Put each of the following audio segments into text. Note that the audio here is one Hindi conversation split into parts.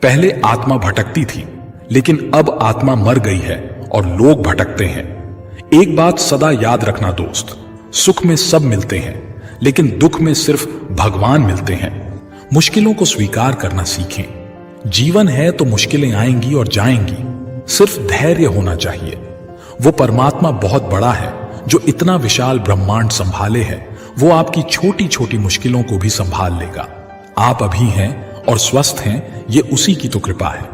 पहले आत्मा भटकती थी, लेकिन अब आत्मा मर गई है और लोग भटकते हैं। एक बात सदा याद रखना दोस्त, सुख में सब मिलते हैं, लेकिन दुख में सिर्फ भगवान मिलते हैं। मुश्किलों को स्वीकार करना सीखें। जीवन है तो मुश्किलें आएंगी और जाएंगी, सिर्फ धैर्य होना चाहिए। वो परमात्मा बहुत बड़ा है जो इतना विशाल ब्रह्मांड संभाले है, वो आपकी छोटी छोटी मुश्किलों को भी संभाल लेगा। आप अभी हैं और स्वस्थ हैं, ये उसी की तो कृपा है।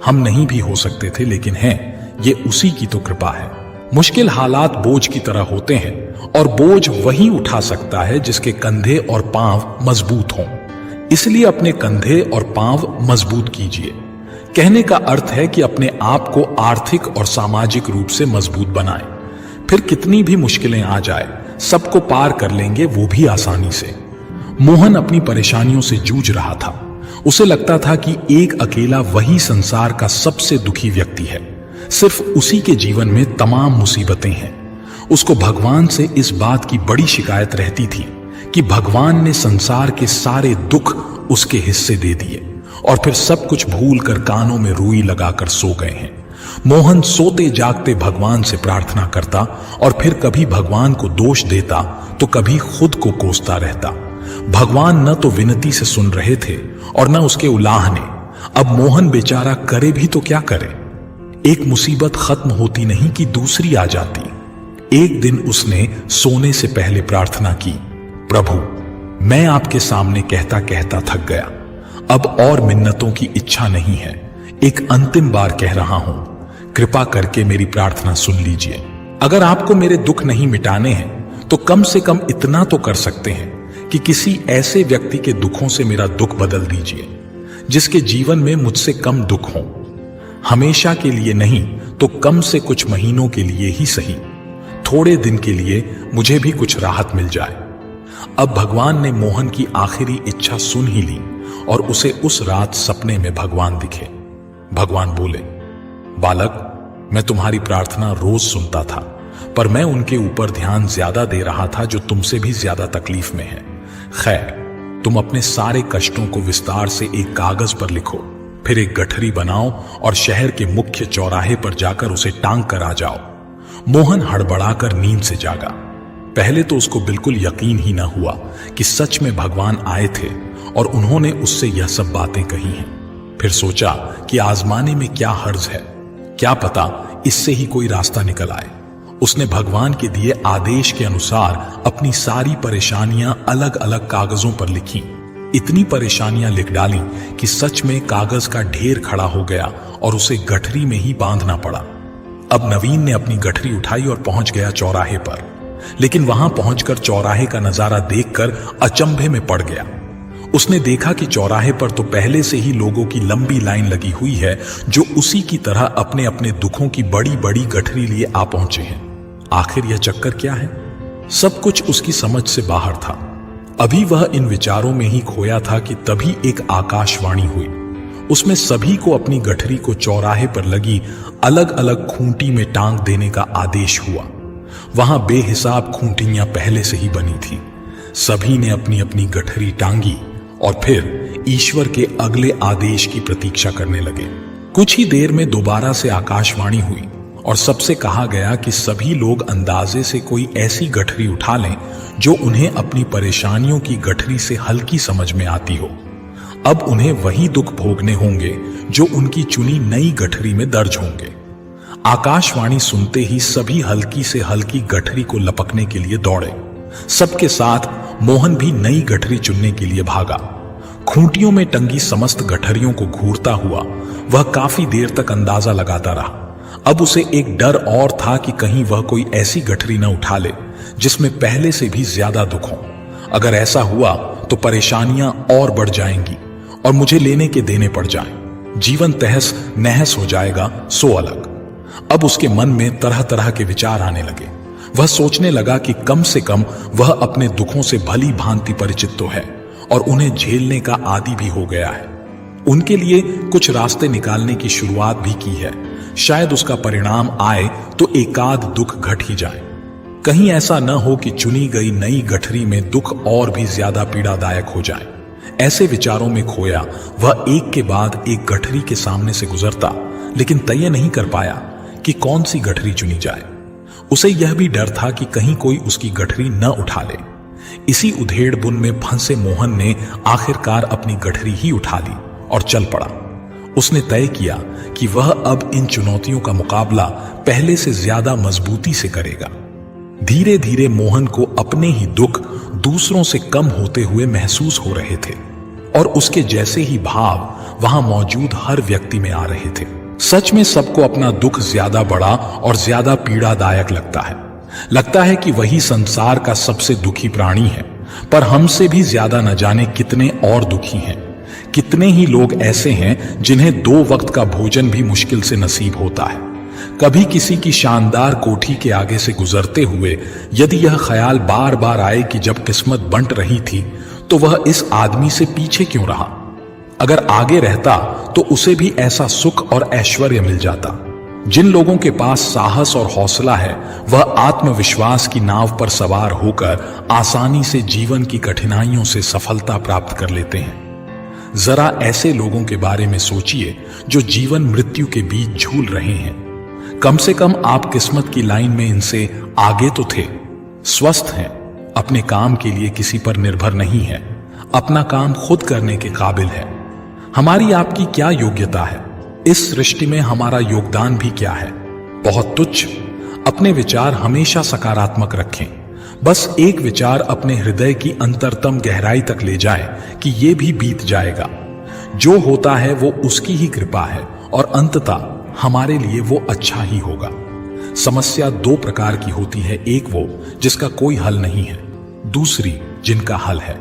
हम नहीं भी हो सकते थे, लेकिन हैं, ये उसी की तो कृपा है। मुश्किल हालात बोझ की तरह होते हैं और बोझ वही उठा सकता है जिसके कंधे और पांव मजबूत हों। इसलिए अपने कंधे और पांव मजबूत कीजिए। कहने का अर्थ है कि अपने आप को आर्थिक और सामाजिक रूप से मजबूत बनाएं। फिर कितनी भी मुश्किलें आ जाए, सबको पार कर लेंगे, वो भी आसानी से। मोहन अपनी परेशानियों से जूझ रहा था। उसे लगता था कि एक अकेला वही संसार का सबसे दुखी व्यक्ति है। सिर्फ उसी के जीवन में तमाम मुसीबतें हैं। उसको भगवान से इस बात की बड़ी शिकायत रहती थी कि भगवान ने संसार के सारे दुख उसके हिस्से दे दिए और फिर सब कुछ भूल कर कानों में रुई लगाकर सो गए हैं। मोहन सोते जागते भगवान से प्रार्थना करता और फिर कभी भगवान को दोष देता तो कभी खुद को कोसता रहता। भगवान न तो विनती से सुन रहे थे और न उसके उलाहने। अब मोहन बेचारा करे भी तो क्या करे। एक मुसीबत खत्म होती नहीं कि दूसरी आ जाती। एक दिन उसने सोने से पहले प्रार्थना की, प्रभु मैं आपके सामने कहता कहता थक गया, अब और मिन्नतों की इच्छा नहीं है। एक अंतिम बार कह रहा हूं, कृपा करके मेरी प्रार्थना सुन लीजिए। अगर आपको मेरे दुख नहीं मिटाने हैं तो कम से कम इतना तो कर सकते हैं कि किसी ऐसे व्यक्ति के दुखों से मेरा दुख बदल दीजिए जिसके जीवन में मुझसे कम दुख हो। हमेशा के लिए नहीं तो कम से कुछ महीनों के लिए ही सही, थोड़े दिन के लिए मुझे भी कुछ राहत मिल जाए। अब भगवान ने मोहन की आखिरी इच्छा सुन ही ली और उसे उस रात सपने में भगवान दिखे। भगवान बोले, बालक मैं तुम्हारी प्रार्थना रोज सुनता था, पर मैं उनके ऊपर ध्यान ज्यादा दे रहा था जो तुमसे भी ज्यादा तकलीफ में है। खैर, तुम अपने सारे कष्टों को विस्तार से एक कागज पर लिखो, फिर एक गठरी बनाओ और शहर के मुख्य चौराहे पर जाकर उसे टांग कर आ जाओ। मोहन हड़बड़ाकर नींद से जागा। पहले तो उसको बिल्कुल यकीन ही न हुआ कि सच में भगवान आए थे और उन्होंने उससे यह सब बातें कही हैं। फिर सोचा कि आजमाने में क्या हर्ज है, क्या पता इससे ही कोई रास्ता निकल आए। उसने भगवान के दिए आदेश के अनुसार अपनी सारी परेशानियां अलग अलग कागजों पर लिखी। इतनी परेशानियां लिख डाली कि सच में कागज का ढेर खड़ा हो गया और उसे गठरी में ही बांधना पड़ा। अब नवीन ने अपनी गठरी उठाई और पहुंच गया चौराहे पर, लेकिन वहां पहुंचकर चौराहे का नजारा देखकर अचंभे में पड़ गया। उसने देखा कि चौराहे पर तो पहले से ही लोगों की लंबी लाइन लगी हुई है जो उसी की तरह अपने अपने दुखों की बड़ी बड़ी गठरी लिए आ पहुंचे हैं। आखिर यह चक्कर क्या है? सब कुछ उसकी समझ से बाहर था। अभी वह इन विचारों में ही खोया था कि तभी एक आकाशवाणी हुई। उसमें सभी को अपनी गठरी को चौराहे पर लगी अलग अलग खूंटी में टांग देने का आदेश हुआ। वहां बेहिसाब खूंटियां पहले से ही बनी थी। सभी ने अपनी अपनी गठरी टांगी और फिर ईश्वर के अगले आदेश की प्रतीक्षा करने लगे। कुछ ही देर में दोबारा से आकाशवाणी हुई और सबसे कहा गया कि सभी लोग अंदाजे से कोई ऐसी गठरी उठा लें जो उन्हें अपनी परेशानियों की गठरी से हल्की समझ में आती हो। अब उन्हें वही दुख भोगने होंगे जो उनकी चुनी नई गठरी में दर्ज होंगे। आकाशवाणी सुनते ही सभी हल्की से हल्की गठरी को लपकने के लिए दौड़े। सबके साथ मोहन भी नई गठरी चुनने के लिए भागा। खूंटियों में टंगी समस्त गठरियों को घूरता हुआ वह काफी देर तक अंदाजा लगाता रहा। अब उसे एक डर और था कि कहीं वह कोई ऐसी गठरी न उठा ले जिसमें पहले से भी ज्यादा दुख हो। अगर ऐसा हुआ तो परेशानियां और बढ़ जाएंगी और मुझे लेने के देने पड़ जाएं। जीवन तहस नहस हो जाएगा सो अलग। अब उसके मन में तरह तरह के विचार आने लगे। वह सोचने लगा कि कम से कम वह अपने दुखों से भली भांति परिचित तो है और उन्हें झेलने का आदी भी हो गया है। उनके लिए कुछ रास्ते निकालने की शुरुआत भी की है। शायद उसका परिणाम आए तो एकाध दुख घट ही जाए। कहीं ऐसा न हो कि चुनी गई नई गठरी में दुख और भी ज्यादा पीड़ादायक हो जाए। ऐसे विचारों में खोया वह एक के बाद एक गठरी के सामने से गुजरता, लेकिन तय नहीं कर पाया कि कौन सी गठरी चुनी जाए। उसे यह भी डर था कि कहीं कोई उसकी गठरी न उठा ले। इसी उधेड़-बुन में फंसे मोहन ने आखिरकार अपनी गठरी ही उठा ली और चल पड़ा। उसने तय किया कि वह अब इन चुनौतियों का मुकाबला पहले से ज्यादा मजबूती से करेगा। धीरे धीरे मोहन को अपने ही दुख दूसरों से कम होते हुए महसूस हो रहे थे और उसके जैसे ही भाव वहां मौजूद हर व्यक्ति में आ रहे थे। सच में सबको अपना दुख ज्यादा बड़ा और ज्यादा पीड़ादायक लगता है कि वही संसार का सबसे दुखी प्राणी है, पर हमसे भी ज्यादा न जाने कितने और दुखी हैं। कितने ही लोग ऐसे हैं जिन्हें 2 वक्त का भोजन भी मुश्किल से नसीब होता है। कभी किसी की शानदार कोठी के आगे से गुजरते हुए यदि यह ख्याल बार बार आए कि जब किस्मत बंट रही थी तो वह इस आदमी से पीछे क्यों रहा, अगर आगे रहता तो उसे भी ऐसा सुख और ऐश्वर्य मिल जाता। जिन लोगों के पास साहस और हौसला है वह आत्मविश्वास की नाव पर सवार होकर आसानी से जीवन की कठिनाइयों से सफलता प्राप्त कर लेते हैं। जरा ऐसे लोगों के बारे में सोचिए जो जीवन मृत्यु के बीच झूल रहे हैं। कम से कम आप किस्मत की लाइन में इनसे आगे तो थे, स्वस्थ हैं, अपने काम के लिए किसी पर निर्भर नहीं है, अपना काम खुद करने के काबिल है। हमारी आपकी क्या योग्यता है? इस सृष्टि में हमारा योगदान भी क्या है? बहुत तुच्छ। अपने विचार हमेशा सकारात्मक रखें। बस एक विचार अपने हृदय की अंतरतम गहराई तक ले जाए कि ये भी बीत जाएगा। जो होता है वो उसकी ही कृपा है और अंततः हमारे लिए वो अच्छा ही होगा। समस्या 2 प्रकार की होती है, एक वो जिसका कोई हल नहीं है, दूसरी जिनका हल है।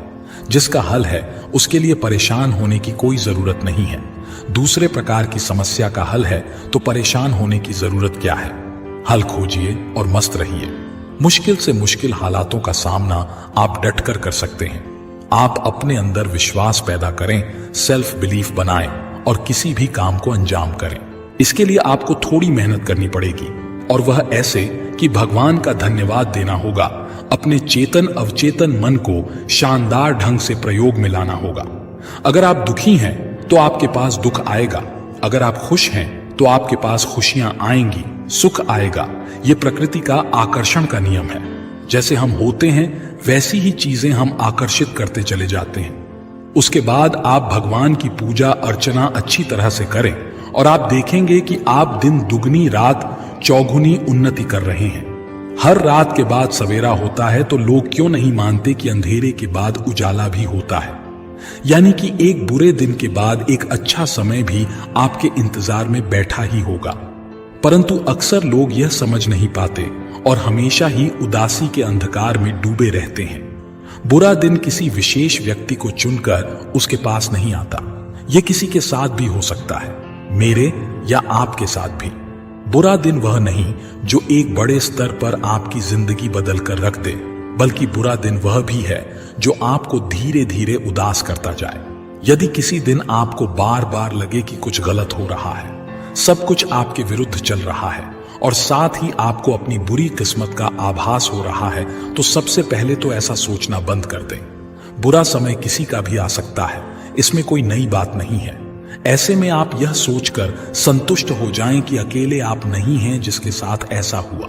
जिसका हल है उसके लिए परेशान होने की कोई जरूरत नहीं है। दूसरे प्रकार की समस्या का हल है तो परेशान होने की जरूरत क्या है? हल खोजिए और मस्त रहिए। मुश्किल से मुश्किल हालातों का सामना आप डटकर कर सकते हैं। आप अपने अंदर विश्वास पैदा करें, सेल्फ बिलीफ बनाएं और किसी भी काम को अंजाम करें। इसके लिए आपको थोड़ी मेहनत करनी पड़ेगी और वह ऐसे कि भगवान का धन्यवाद देना होगा। अपने चेतन अवचेतन मन को शानदार ढंग से प्रयोग में लाना होगा। अगर आप दुखी हैं तो आपके पास दुख आएगा, अगर आप खुश हैं तो आपके पास खुशियां आएंगी, सुख आएगा। ये प्रकृति का आकर्षण का नियम है। जैसे हम होते हैं वैसी ही चीजें हम आकर्षित करते चले जाते हैं। उसके बाद आप भगवान की पूजा अर्चना अच्छी तरह से करें और आप देखेंगे कि आप दिन दुगनी रात चौगुनी उन्नति कर रहे हैं। हर रात के बाद सवेरा होता है तो लोग क्यों नहीं मानते कि अंधेरे के बाद उजाला भी होता है। यानी कि एक बुरे दिन के बाद एक अच्छा समय भी आपके इंतजार में बैठा ही होगा। परंतु अक्सर लोग यह समझ नहीं पाते और हमेशा ही उदासी के अंधकार में डूबे रहते हैं। बुरा दिन किसी विशेष व्यक्ति को चुनकर उसके पास नहीं आता। यह किसी के साथ भी हो सकता है, मेरे या आपके साथ भी। बुरा दिन वह नहीं जो एक बड़े स्तर पर आपकी जिंदगी बदल कर रख दे, बल्कि बुरा दिन वह भी है जो आपको धीरे धीरे उदास करता जाए। यदि किसी दिन आपको बार बार लगे कि कुछ गलत हो रहा है, सब कुछ आपके विरुद्ध चल रहा है और साथ ही आपको अपनी बुरी किस्मत का आभास हो रहा है, तो सबसे पहले तो ऐसा सोचना बंद कर दें। बुरा समय किसी का भी आ सकता है, इसमें कोई नई बात नहीं है। ऐसे में आप यह सोचकर संतुष्ट हो जाएं कि अकेले आप नहीं हैं जिसके साथ ऐसा हुआ,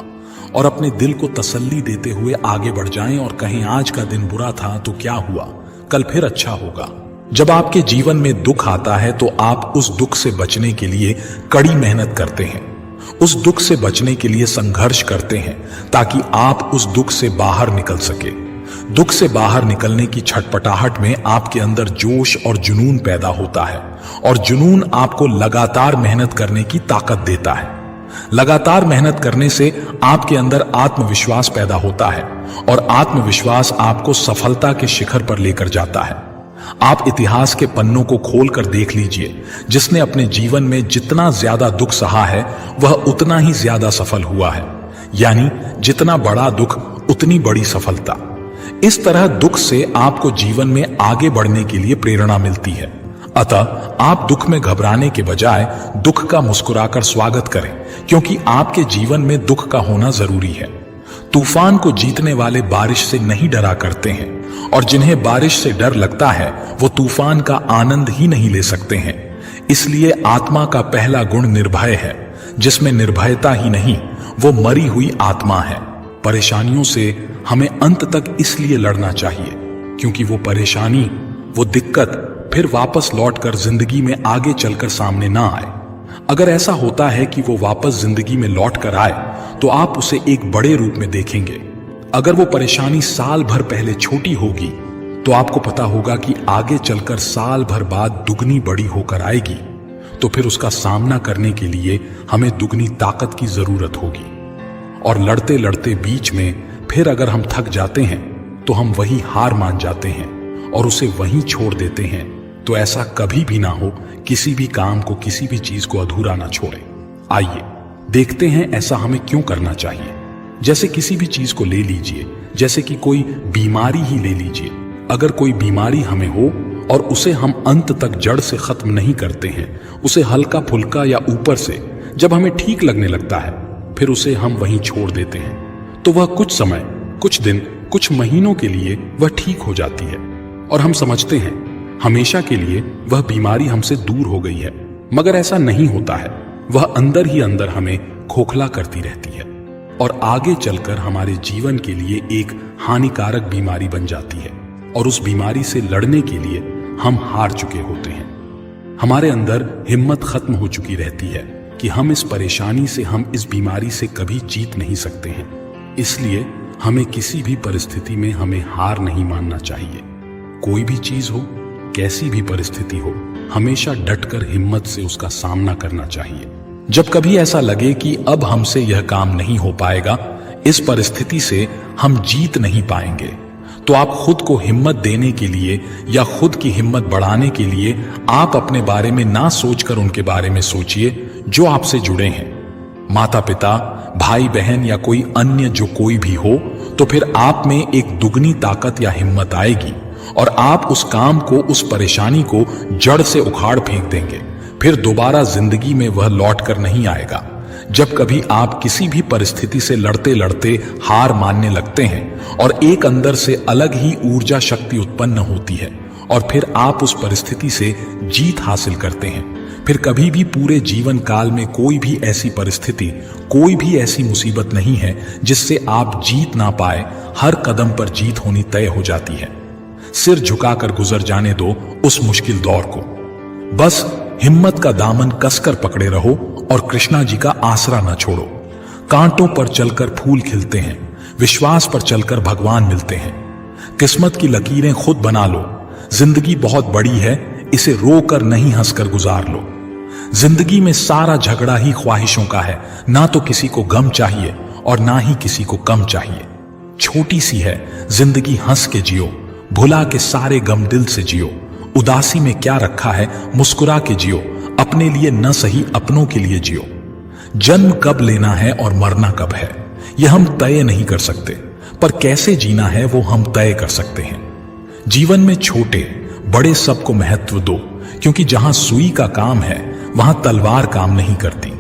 और अपने दिल को तसल्ली देते हुए आगे बढ़ जाएं और कहें आज का दिन बुरा था तो क्या हुआ, कल फिर अच्छा होगा। जब आपके जीवन में दुख आता है तो आप उस दुख से बचने के लिए कड़ी मेहनत करते हैं, उस दुख से बचने के लिए संघर्ष करते हैं ताकि आप उस दुख से बाहर निकल सके। दुख से बाहर निकलने की छटपटाहट में आपके अंदर जोश और जुनून पैदा होता है और जुनून आपको लगातार मेहनत करने की ताकत देता है। लगातार मेहनत करने से आपके अंदर आत्मविश्वास पैदा होता है और आत्मविश्वास आपको सफलता के शिखर पर लेकर जाता है। आप इतिहास के पन्नों को खोलकर देख लीजिए, जिसने अपने जीवन में जितना ज्यादा दुख सहा है वह उतना ही ज्यादा सफल हुआ है। यानी जितना बड़ा दुख उतनी बड़ी सफलता। इस तरह दुख से आपको जीवन में आगे बढ़ने के लिए प्रेरणा मिलती है। अतः आप दुख में घबराने के बजाय दुख का मुस्कुराकर स्वागत करें, क्योंकि आपके जीवन में दुख का होना जरूरी है। तूफान को जीतने वाले बारिश से नहीं डरा करते हैं और जिन्हें बारिश से डर लगता है वो तूफान का आनंद ही नहीं ले सकते हैं। इसलिए आत्मा का पहला गुण निर्भय है, जिसमें निर्भयता ही नहीं वो मरी हुई आत्मा है। परेशानियों से हमें अंत तक इसलिए लड़ना चाहिए क्योंकि वो परेशानी, वो दिक्कत फिर वापस लौटकर जिंदगी में आगे चलकर सामने ना आए। अगर ऐसा होता है कि वो वापस जिंदगी में लौट कर आए तो आप उसे एक बड़े रूप में देखेंगे। अगर वो परेशानी साल भर पहले छोटी होगी तो आपको पता होगा कि आगे चलकर साल भर बाद दुगनी बड़ी होकर आएगी। तो फिर उसका सामना करने के लिए हमें दुगनी ताकत की जरूरत होगी। और लड़ते लड़ते बीच में फिर अगर हम थक जाते हैं तो हम वही हार मान जाते हैं और उसे वहीं छोड़ देते हैं। तो ऐसा कभी भी ना हो, किसी भी काम को, किसी भी चीज को अधूरा ना छोड़े। आइए देखते हैं ऐसा हमें क्यों करना चाहिए। जैसे किसी भी चीज को ले लीजिए, जैसे कि कोई बीमारी ही ले लीजिए। अगर कोई बीमारी हमें हो और उसे हम अंत तक जड़ से खत्म नहीं करते हैं, उसे हल्का फुल्का या ऊपर से जब हमें ठीक लगने लगता है फिर उसे हम वहीं छोड़ देते हैं, तो वह कुछ समय, कुछ दिन, कुछ महीनों के लिए वह ठीक हो जाती है और हम समझते हैं हमेशा के लिए वह बीमारी हमसे दूर हो गई है। मगर ऐसा नहीं होता है। वह अंदर ही अंदर हमें खोखला करती रहती है और आगे चलकर हमारे जीवन के लिए एक हानिकारक बीमारी बन जाती है। और उस बीमारी से लड़ने के लिए हम हार चुके होते हैं। हमारे अंदर हिम्मत खत्म हो चुकी रहती है कि हम इस परेशानी से, हम इस बीमारी से कभी जीत नहीं सकते हैं। इसलिए हमें किसी भी परिस्थिति में हमें हार नहीं मानना चाहिए। कोई भी चीज हो, कैसी भी परिस्थिति हो, हमेशा डटकर हिम्मत से उसका सामना करना चाहिए। जब कभी ऐसा लगे कि अब हमसे यह काम नहीं हो पाएगा, इस परिस्थिति से हम जीत नहीं पाएंगे, तो आप खुद को हिम्मत देने के लिए या खुद की हिम्मत बढ़ाने के लिए आप अपने बारे में ना सोचकर उनके बारे में सोचिए जो आपसे जुड़े हैं। माता पिता, भाई बहन या कोई अन्य जो कोई भी हो, तो फिर आप में एक दुगनी ताकत या हिम्मत आएगी और आप उस काम को, उस परेशानी को जड़ से उखाड़ फेंक देंगे। फिर दोबारा जिंदगी में वह लौट कर नहीं आएगा। जब कभी आप किसी भी परिस्थिति से लड़ते लड़ते हार मानने लगते हैं और एक अंदर से अलग ही ऊर्जा शक्ति उत्पन्न होती है और फिर आप उस परिस्थिति से जीत हासिल करते हैं, फिर कभी भी पूरे जीवन काल में कोई भी ऐसी परिस्थिति, कोई भी ऐसी मुसीबत नहीं है जिससे आप जीत ना पाए। हर कदम पर जीत होनी तय हो जाती है। सिर झुकाकर गुजर जाने दो उस मुश्किल दौर को। बस हिम्मत का दामन कसकर पकड़े रहो और कृष्णा जी का आसरा न छोड़ो। कांटों पर चलकर फूल खिलते हैं, विश्वास पर चलकर भगवान मिलते हैं। किस्मत की लकीरें खुद बना लो। जिंदगी बहुत बड़ी है, इसे रोकर नहीं हंसकर गुजार लो। जिंदगी में सारा झगड़ा ही ख्वाहिशों का है। ना तो किसी को गम चाहिए और ना ही किसी को कम चाहिए। छोटी सी है जिंदगी, हंस के जियो, भुला के सारे गम दिल से जियो। उदासी में क्या रखा है, मुस्कुरा के जियो। अपने लिए न सही, अपनों के लिए जियो। जन्म कब लेना है और मरना कब है, यह हम तय नहीं कर सकते, पर कैसे जीना है वो हम तय कर सकते हैं। जीवन में छोटे बड़े सबको महत्व दो, क्योंकि जहां सुई का काम है वहां तलवार काम नहीं करती।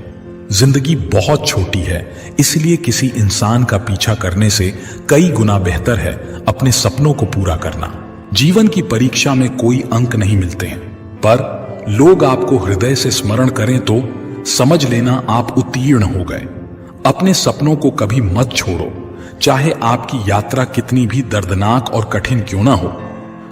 जिंदगी बहुत छोटी है, इसलिए किसी इंसान का पीछा करने से कई गुना बेहतर है अपने सपनों को पूरा करना। जीवन की परीक्षा में कोई अंक नहीं मिलते हैं, पर लोग आपको हृदय से स्मरण करें तो समझ लेना आप उत्तीर्ण हो गए। अपने सपनों को कभी मत छोड़ो, चाहे आपकी यात्रा कितनी भी दर्दनाक और कठिन क्यों ना हो।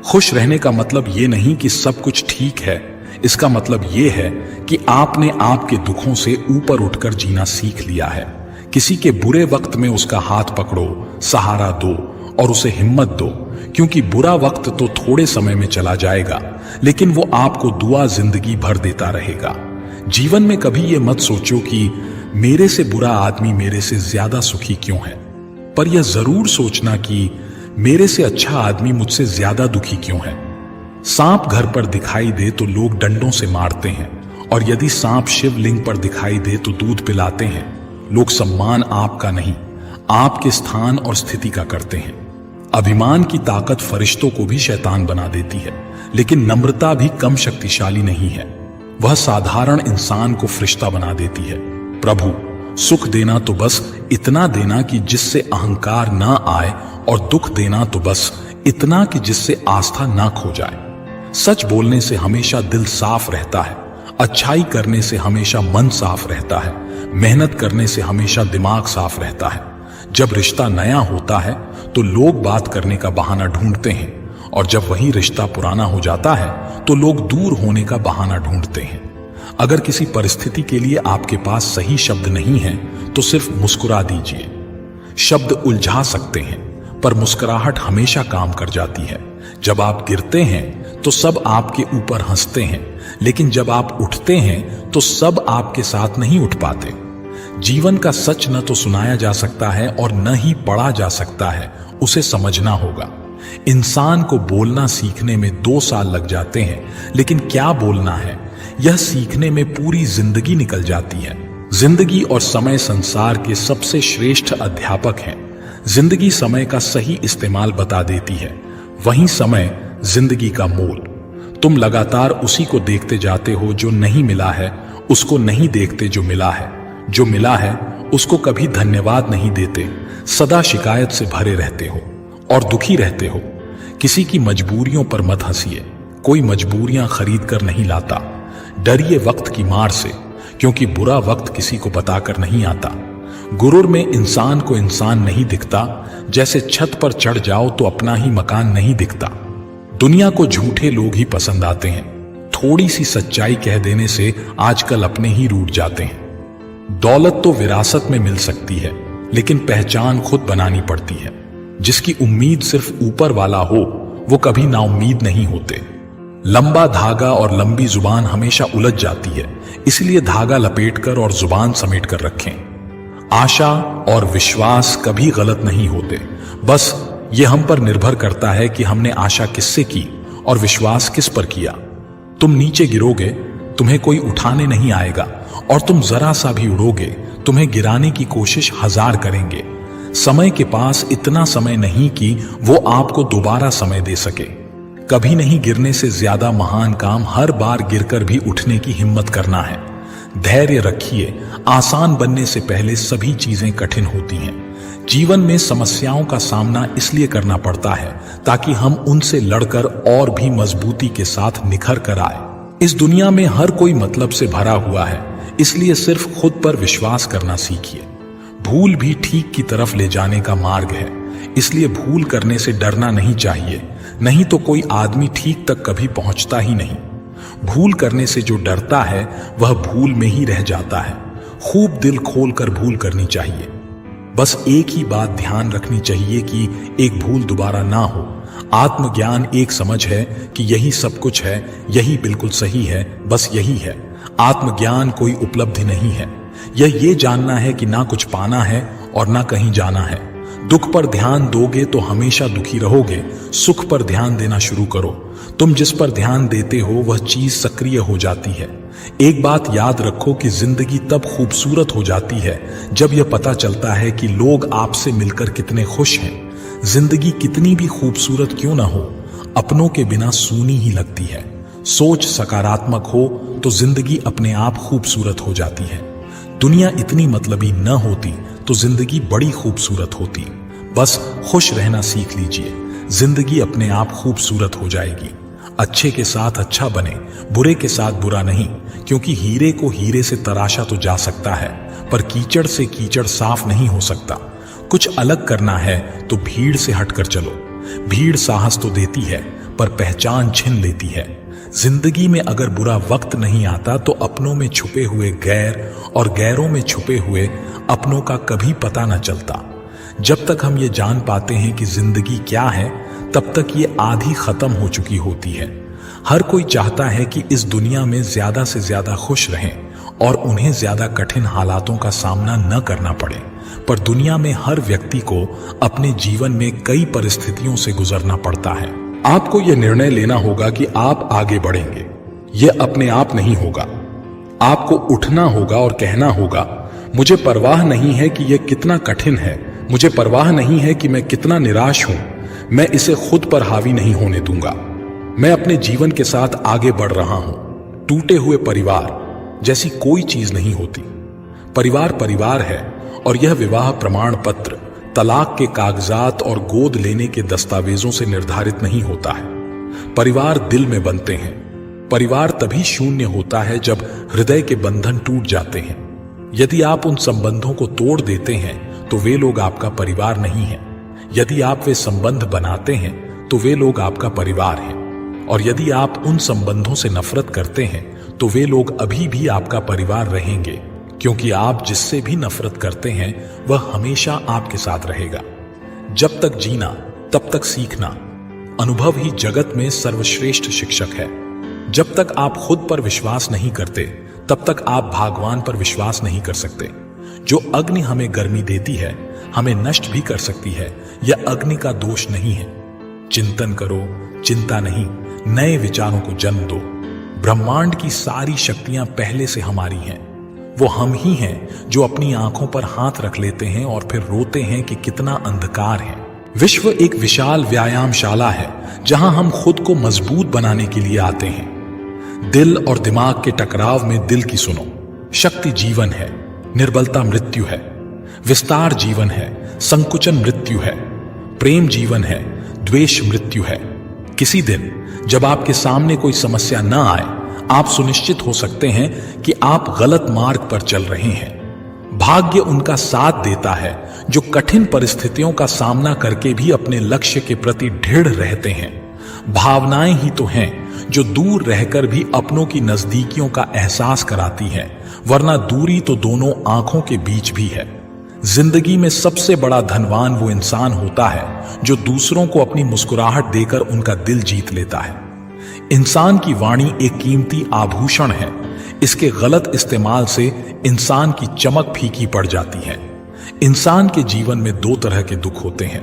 खुश रहने का मतलब ये नहीं कि सब कुछ ठीक है, इसका मतलब ये है कि आपने आपके दुखों से ऊपर उठकर जीना सीख लिया है। किसी के बुरे वक्त में उसका हाथ पकड़ो, सहारा दो और उसे हिम्मत दो, क्योंकि बुरा वक्त तो थोड़े समय में चला जाएगा, लेकिन वो आपको दुआ जिंदगी भर देता रहेगा। जीवन में कभी ये मत सोचो कि मेरे से बुरा आदमी मेरे से ज्यादा सुखी क्यों है, पर यह जरूर सोचना कि मेरे से अच्छा आदमी मुझसे ज्यादा दुखी क्यों है। सांप घर पर दिखाई दे तो लोग डंडों से मारते हैं, और यदि सांप शिवलिंग पर दिखाई दे तो दूध पिलाते हैं। लोग सम्मान आपका नहीं, आपके स्थान और स्थिति का करते हैं। अभिमान की ताकत फरिश्तों को भी शैतान बना देती है, लेकिन नम्रता भी कम शक्तिशाली नहीं है। वह साधारण इंसान को फरिश्ता बना देती है। प्रभु, सुख देना तो बस इतना देना कि जिससे अहंकार ना आए, और दुख देना तो बस इतना कि जिससे आस्था ना खो जाए। सच बोलने से हमेशा दिल साफ रहता है, अच्छाई करने से हमेशा मन साफ रहता है, मेहनत करने से हमेशा दिमाग साफ रहता है। जब रिश्ता नया होता है तो लोग बात करने का बहाना ढूंढते हैं, और जब वही रिश्ता पुराना हो जाता है तो लोग दूर होने का बहाना ढूंढते हैं। अगर किसी परिस्थिति के लिए आपके पास सही शब्द नहीं है तो सिर्फ मुस्कुरा दीजिए। शब्द उलझा सकते हैं, पर मुस्कुराहट हमेशा काम कर जाती है। जब आप गिरते हैं तो सब आपके ऊपर हंसते हैं, लेकिन जब आप उठते हैं तो सब आपके साथ नहीं उठ पाते। जीवन का सच न तो सुनाया जा सकता है और न ही पढ़ा जा सकता है, उसे समझना होगा। इंसान को बोलना सीखने में 2 साल लग जाते हैं, लेकिन क्या बोलना है यह सीखने में पूरी जिंदगी निकल जाती है। जिंदगी और समय संसार के सबसे श्रेष्ठ अध्यापक हैं। जिंदगी समय का सही इस्तेमाल बता देती है, वहीं समय जिंदगी का मोल। तुम लगातार उसी को देखते जाते हो जो नहीं मिला है, उसको नहीं देखते जो मिला है। जो मिला है उसको कभी धन्यवाद नहीं देते, सदा शिकायत से भरे रहते हो और दुखी रहते हो। किसी की मजबूरियों पर मत हंसिए, कोई मजबूरियां खरीद कर नहीं लाता। डरिए वक्त की मार से, क्योंकि बुरा वक्त किसी को बताकर नहीं आता। गुरूर में इंसान को इंसान नहीं दिखता, जैसे छत पर चढ़ जाओ तो अपना ही मकान नहीं दिखता। दुनिया को झूठे लोग ही पसंद आते हैं। थोड़ी सी सच्चाई कह देने से आजकल अपने ही रूठ जाते हैं। दौलत तो विरासत में मिल सकती है, लेकिन पहचान खुद बनानी पड़ती है। जिसकी उम्मीद सिर्फ ऊपर वाला हो वो कभी नाउम्मीद नहीं होते। लंबा धागा और लंबी जुबान हमेशा उलझ जाती है, इसलिए धागा लपेटकर और जुबान समेट कर रखें। आशा और विश्वास कभी गलत नहीं होते, बस ये हम पर निर्भर करता है कि हमने आशा किससे की और विश्वास किस पर किया। तुम नीचे गिरोगे, तुम्हें कोई उठाने नहीं आएगा, और तुम जरा सा भी उड़ोगे, तुम्हें गिराने की कोशिश 1000 करेंगे। समय के पास इतना समय नहीं कि वो आपको दोबारा समय दे सके। कभी नहीं गिरने से ज्यादा महान काम हर बार गिरकर भी उठने की हिम्मत करना है। धैर्य रखिए, आसान बनने से पहले सभी चीजें कठिन होती हैं। जीवन में समस्याओं का सामना इसलिए करना पड़ता है ताकि हम उनसे लड़कर और भी मजबूती के साथ निखर कर आए। इस दुनिया में हर कोई मतलब से भरा हुआ है, इसलिए सिर्फ खुद पर विश्वास करना सीखिए। भूल भी ठीक की तरफ ले जाने का मार्ग है, इसलिए भूल करने से डरना नहीं चाहिए, नहीं तो कोई आदमी ठीक तक कभी पहुंचता ही नहीं। भूल करने से जो डरता है वह भूल में ही रह जाता है। खूब दिल खोलकर भूल करनी चाहिए। बस एक ही बात ध्यान रखनी चाहिए कि एक भूल दोबारा ना हो। आत्मज्ञान एक समझ है कि यही सब कुछ है, यही बिल्कुल सही है, बस यही है। आत्मज्ञान कोई उपलब्धि नहीं है, यह ये जानना है कि ना कुछ पाना है और ना कहीं जाना है। दुख पर ध्यान दोगे तो हमेशा दुखी रहोगे, सुख पर ध्यान देना शुरू करो। तुम जिस पर ध्यान देते हो वह चीज सक्रिय हो जाती है। एक बात याद रखो कि जिंदगी तब खूबसूरत हो जाती है जब यह पता चलता है कि लोग आपसे मिलकर कितने खुश हैं। जिंदगी कितनी भी खूबसूरत क्यों ना हो, अपनों के बिना सूनी ही लगती है। सोच सकारात्मक हो तो जिंदगी अपने आप खूबसूरत हो जाती है। दुनिया इतनी मतलबी न होती तो जिंदगी बड़ी खूबसूरत होती। बस खुश रहना सीख लीजिए, जिंदगी अपने आप खूबसूरत हो जाएगी। अच्छे के साथ अच्छा बने, बुरे के साथ बुरा नहीं, क्योंकि हीरे को हीरे से तराशा तो जा सकता है, पर कीचड़ से कीचड़ साफ नहीं हो सकता। कुछ अलग करना है तो भीड़ से हटकर चलो। भीड़ साहस तो देती है, पर पहचान छीन लेती है। जिंदगी में अगर बुरा वक्त नहीं आता तो अपनों में छुपे हुए गैर और गैरों में छुपे हुए अपनों का कभी पता न चलता। जब तक हम ये जान पाते हैं कि जिंदगी क्या है, तब तक ये आधी खत्म हो चुकी होती है। हर कोई चाहता है कि इस दुनिया में ज्यादा से ज्यादा खुश रहें और उन्हें ज्यादा कठिन हालातों का सामना न करना पड़े, पर दुनिया में हर व्यक्ति को अपने जीवन में कई परिस्थितियों से गुजरना पड़ता है। आपको यह निर्णय लेना होगा कि आप आगे बढ़ेंगे। यह अपने आप नहीं होगा, आपको उठना होगा और कहना होगा, मुझे परवाह नहीं है कि यह कितना कठिन है, मुझे परवाह नहीं है कि मैं कितना निराश हूं, मैं इसे खुद पर हावी नहीं होने दूंगा। मैं अपने जीवन के साथ आगे बढ़ रहा हूं। टूटे हुए परिवार जैसी कोई चीज नहीं होती। परिवार परिवार है और यह विवाह प्रमाण पत्र तलाक के कागजात और गोद लेने के दस्तावेजों से निर्धारित नहीं होता है। परिवार दिल में बनते हैं। परिवार तभी शून्य होता है जब हृदय के बंधन टूट जाते हैं। यदि आप उन संबंधों को तोड़ देते हैं तो वे लोग आपका परिवार नहीं है। यदि आप वे संबंध बनाते हैं तो वे लोग आपका परिवार हैं। और यदि आप उन संबंधों से नफरत करते हैं तो वे लोग अभी भी आपका परिवार रहेंगे, क्योंकि आप जिससे भी नफरत करते हैं वह हमेशा आपके साथ रहेगा। जब तक जीना तब तक सीखना। अनुभव ही जगत में सर्वश्रेष्ठ शिक्षक है। जब तक आप खुद पर विश्वास नहीं करते तब तक आप भगवान पर विश्वास नहीं कर सकते। जो अग्नि हमें गर्मी देती है हमें नष्ट भी कर सकती है। यह अग्नि का दोष नहीं है। चिंतन करो, चिंता नहीं, नए विचारों को जन्म दो। ब्रह्मांड की सारी शक्तियां पहले से हमारी हैं। वो हम ही हैं जो अपनी आंखों पर हाथ रख लेते हैं और फिर रोते हैं कि कितना अंधकार है। विश्व एक विशाल व्यायामशाला है जहां हम खुद को मजबूत बनाने के लिए आते हैं। दिल और दिमाग के टकराव में दिल की सुनो। शक्ति जीवन है, निर्बलता मृत्यु है। विस्तार जीवन है, संकुचन मृत्यु है। प्रेम जीवन है, द्वेष मृत्यु है। किसी दिन जब आपके सामने कोई समस्या न आए, आप सुनिश्चित हो सकते हैं कि आप गलत मार्ग पर चल रहे हैं। भाग्य उनका साथ देता है जो कठिन परिस्थितियों का सामना करके भी अपने लक्ष्य के प्रति दृढ़ रहते हैं। भावनाएं ही तो हैं जो दूर रहकर भी अपनों की नजदीकियों का एहसास कराती हैं, वरना दूरी तो दोनों आंखों के बीच भी है। जिंदगी में सबसे बड़ा धनवान वो इंसान होता है जो दूसरों को अपनी मुस्कुराहट देकर उनका दिल जीत लेता है। इंसान की वाणी एक कीमती आभूषण है। इसके गलत इस्तेमाल से इंसान की चमक फीकी पड़ जाती है। इंसान के जीवन में दो तरह के दुख होते हैं।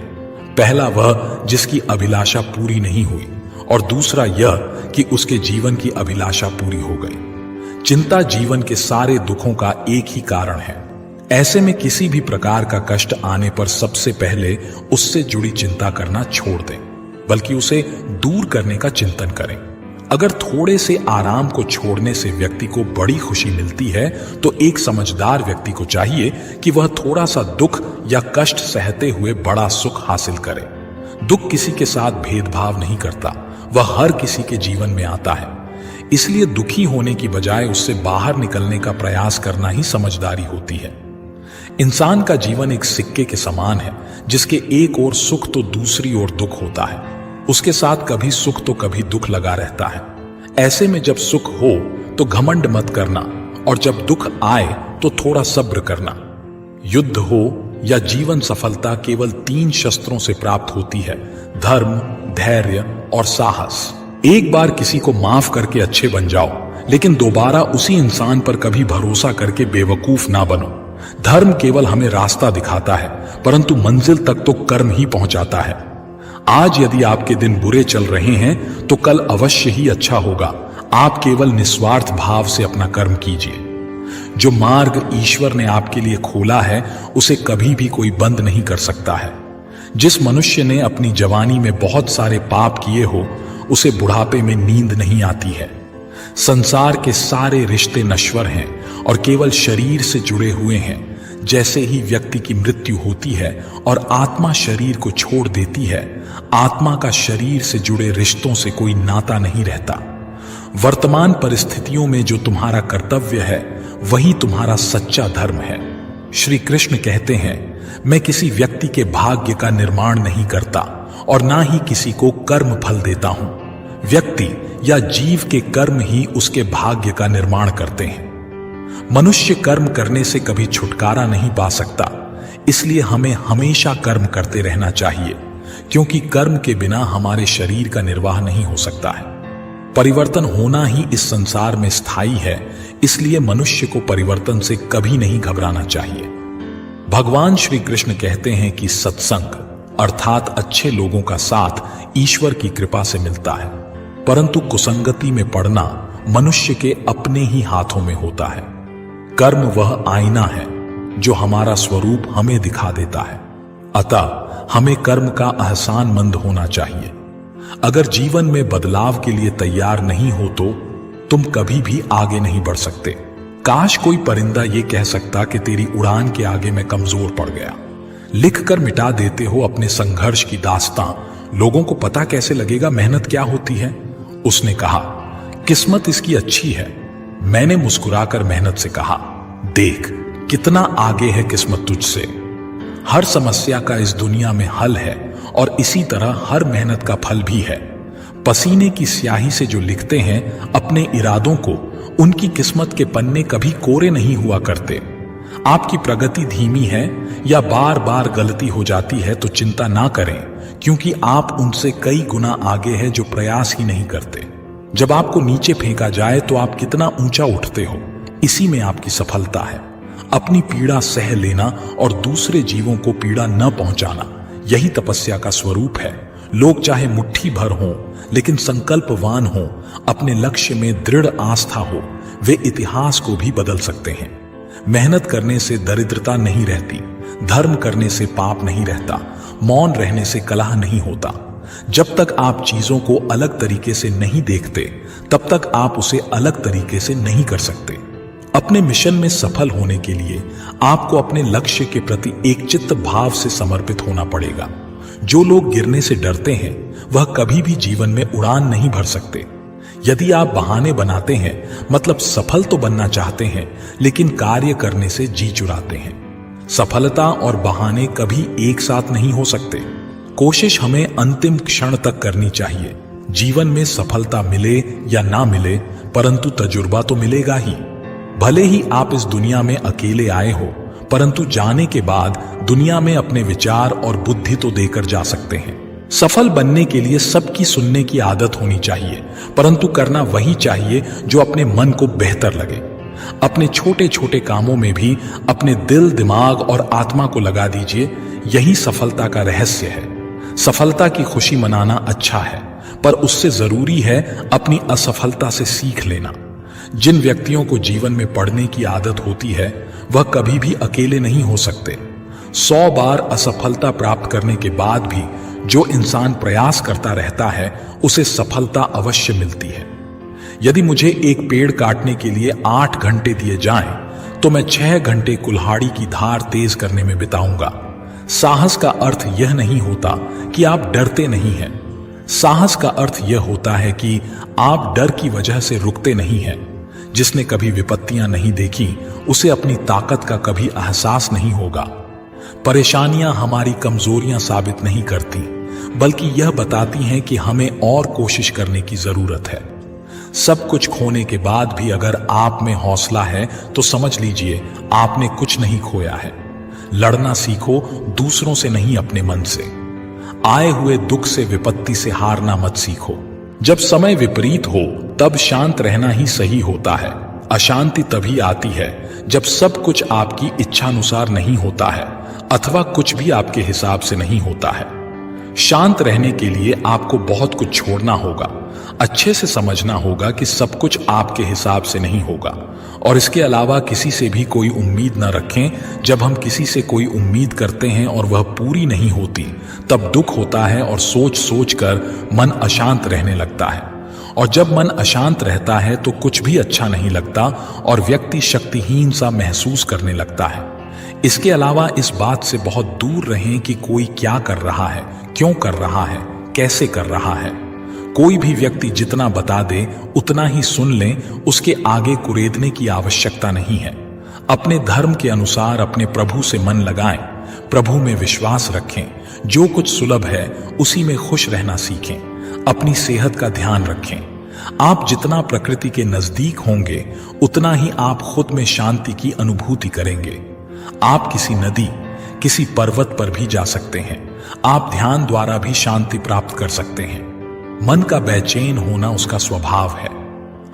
पहला वह जिसकी अभिलाषा पूरी नहीं हुई, और दूसरा यह कि उसके जीवन की अभिलाषा पूरी हो गई। चिंता जीवन के सारे दुखों का एक ही कारण है। ऐसे में किसी भी प्रकार का कष्ट आने पर सबसे पहले उससे जुड़ी चिंता करना छोड़ दें, बल्कि उसे दूर करने का चिंतन करें। अगर थोड़े से आराम को छोड़ने से व्यक्ति को बड़ी खुशी मिलती है तो एक समझदार व्यक्ति को चाहिए कि वह थोड़ा सा दुख या कष्ट सहते हुए बड़ा सुख हासिल करे। दुख किसी के साथ भेदभाव नहीं करता, वह हर किसी के जीवन में आता है। इसलिए दुखी होने की बजाय उससे बाहर निकलने का प्रयास करना ही समझदारी होती है। इंसान का जीवन एक सिक्के के समान है, जिसके एक ओर सुख तो दूसरी ओर दुख होता है। उसके साथ कभी सुख तो कभी दुख लगा रहता है। ऐसे में जब सुख हो तो घमंड मत करना, और जब दुख आए तो थोड़ा सब्र करना। युद्ध हो या जीवन सफलता केवल 3 शस्त्रों से प्राप्त होती है: धर्म, धैर्य और साहस। एक बार किसी को माफ करके अच्छे बन जाओ, लेकिन दोबारा उसी इंसान पर कभी भरोसा करके बेवकूफ ना बनो। धर्म केवल हमें रास्ता दिखाता है, परंतु मंजिल तक तो कर्म ही पहुंचाता है। आज यदि आपके दिन बुरे चल रहे हैं तो कल अवश्य ही अच्छा होगा। आप केवल निस्वार्थ भाव से अपना कर्म कीजिए। जो मार्ग ईश्वर ने आपके लिए खोला है उसे कभी भी कोई बंद नहीं कर सकता है। जिस मनुष्य ने अपनी जवानी में बहुत सारे पाप किए हो उसे बुढ़ापे में नींद नहीं आती है। संसार के सारे रिश्ते नश्वर हैं और केवल शरीर से जुड़े हुए हैं। जैसे ही व्यक्ति की मृत्यु होती है और आत्मा शरीर को छोड़ देती है, आत्मा का शरीर से जुड़े रिश्तों से कोई नाता नहीं रहता। वर्तमान परिस्थितियों में जो तुम्हारा कर्तव्य है वही तुम्हारा सच्चा धर्म है। श्री कृष्ण कहते हैं, मैं किसी व्यक्ति के भाग्य का निर्माण नहीं करता और ना ही किसी को कर्म फल देता हूं। व्यक्ति या जीव के कर्म ही उसके भाग्य का निर्माण करते हैं। मनुष्य कर्म करने से कभी छुटकारा नहीं पा सकता, इसलिए हमें हमेशा कर्म करते रहना चाहिए, क्योंकि कर्म के बिना हमारे शरीर का निर्वाह नहीं हो सकता है। परिवर्तन होना ही इस संसार में स्थायी है, इसलिए मनुष्य को परिवर्तन से कभी नहीं घबराना चाहिए। भगवान श्री कृष्ण कहते हैं कि सत्संग अर्थात अच्छे लोगों का साथ ईश्वर की कृपा से मिलता है, परंतु कुसंगति में पड़ना मनुष्य के अपने ही हाथों में होता है। कर्म वह आईना है जो हमारा स्वरूप हमें दिखा देता है, अतः हमें कर्म का एहसानमंद होना चाहिए। अगर जीवन में बदलाव के लिए तैयार नहीं हो तो तुम कभी भी आगे नहीं बढ़ सकते। काश कोई परिंदा ये कह सकता कि तेरी उड़ान के आगे मैं कमजोर पड़ गया, लिखकर मिटा देते हो अपने संघर्ष की दास्तां, लोगों को पता कैसे लगेगा मेहनत क्या होती है? उसने कहा, किस्मत इसकी अच्छी है। मैंने मुस्कुराकर मेहनत से कहा, देख कितना आगे है किस्मत तुझसे। हर समस्या का इस दुनिया में हल है और इसी तरह हर मेहनत का फल भी है। पसीने की स्याही से जो लिखते हैं अपने इरादों को, उनकी किस्मत के पन्ने कभी कोरे नहीं हुआ करते। आपकी प्रगति धीमी है या बार बार गलती हो जाती है तो चिंता ना करें, क्योंकि आप उनसे कई गुना आगे हैं जो प्रयास ही नहीं करते। जब आपको नीचे फेंका जाए तो आप कितना ऊंचा उठते हो, इसी में आपकी सफलता है। अपनी पीड़ा सह लेना और दूसरे जीवों को पीड़ा न पहुंचाना, यही तपस्या का स्वरूप है। लोग चाहे मुट्ठी भर हों, लेकिन संकल्पवान हों, अपने लक्ष्य में दृढ़ आस्था हो, वे इतिहास को भी बदल सकते हैं। मेहनत करने से दरिद्रता नहीं रहती, धर्म करने से पाप नहीं रहता, मौन रहने से कलह नहीं होता। जब तक आप चीजों को अलग तरीके से नहीं देखते, तब तक आप उसे अलग तरीके से नहीं कर सकते। अपने मिशन में सफल होने के लिए आपको अपने लक्ष्य के प्रति एकचित्त भाव से समर्पित होना पड़ेगा। जो लोग गिरने से डरते हैं, वह कभी भी जीवन में उड़ान नहीं भर सकते। यदि आप बहाने बनाते हैं, मतलब सफल तो बनना चाहते हैं, लेकिन कार्य करने से जी चुराते हैं। सफलता और बहाने कभी एक साथ नहीं हो सकते। कोशिश हमें अंतिम क्षण तक करनी चाहिए। जीवन में सफलता मिले या ना मिले, परंतु तजुर्बा तो मिलेगा ही। भले ही आप इस दुनिया में अकेले आए हो, परंतु जाने के बाद दुनिया में अपने विचार और बुद्धि तो देकर जा सकते हैं। सफल बनने के लिए सबकी सुनने की आदत होनी चाहिए, परंतु करना वही चाहिए जो अपने मन को बेहतर लगे। अपने छोटे छोटे कामों में भी अपने दिल, दिमाग और आत्मा को लगा दीजिए, यही सफलता का रहस्य है। सफलता की खुशी मनाना अच्छा है, पर उससे जरूरी है अपनी असफलता से सीख लेना। जिन व्यक्तियों को जीवन में पढ़ने की आदत होती है, वह कभी भी अकेले नहीं हो सकते। 100 बार असफलता प्राप्त करने के बाद भी जो इंसान प्रयास करता रहता है, उसे सफलता अवश्य मिलती है। यदि मुझे एक पेड़ काटने के लिए 8 घंटे दिए जाएं, तो मैं 6 घंटे कुल्हाड़ी की धार तेज करने में बिताऊंगा। साहस का अर्थ यह नहीं होता कि आप डरते नहीं हैं। साहस का अर्थ यह होता है कि आप डर की वजह से रुकते नहीं हैं। जिसने कभी विपत्तियां नहीं देखी, उसे अपनी ताकत का कभी एहसास नहीं होगा। परेशानियां हमारी कमजोरियां साबित नहीं करती, बल्कि यह बताती हैं कि हमें और कोशिश करने की जरूरत है। सब कुछ खोने के बाद भी अगर आप में हौसला है, तो समझ लीजिए आपने कुछ नहीं खोया है। लड़ना सीखो, दूसरों से नहीं, अपने मन से। आए हुए दुख से, विपत्ति से हारना मत सीखो। जब समय विपरीत हो, तब शांत रहना ही सही होता है। अशांति तभी आती है जब सब कुछ आपकी इच्छानुसार नहीं होता है, अथवा कुछ भी आपके हिसाब से नहीं होता है। शांत रहने के लिए आपको बहुत कुछ छोड़ना होगा। अच्छे से समझना होगा कि सब कुछ आपके हिसाब से नहीं होगा, और इसके अलावा किसी से भी कोई उम्मीद न रखें। जब हम किसी से कोई उम्मीद करते हैं और वह पूरी नहीं होती, तब दुख होता है और सोच सोच कर मन अशांत रहने लगता है। और जब मन अशांत रहता है तो कुछ भी अच्छा नहीं लगता और व्यक्ति शक्तिहीन सा महसूस करने लगता है। इसके अलावा इस बात से बहुत दूर रहें कि कोई क्या कर रहा है, क्यों कर रहा है, कैसे कर रहा है। कोई भी व्यक्ति जितना बता दे उतना ही सुन लें, उसके आगे कुरेदने की आवश्यकता नहीं है। अपने धर्म के अनुसार अपने प्रभु से मन लगाएं, प्रभु में विश्वास रखें। जो कुछ सुलभ है उसी में खुश रहना सीखें। अपनी सेहत का ध्यान रखें। आप जितना प्रकृति के नजदीक होंगे, उतना ही आप खुद में शांति की अनुभूति करेंगे। आप किसी नदी, किसी पर्वत पर भी जा सकते हैं। आप ध्यान द्वारा भी शांति प्राप्त कर सकते हैं। मन का बेचैन होना उसका स्वभाव है।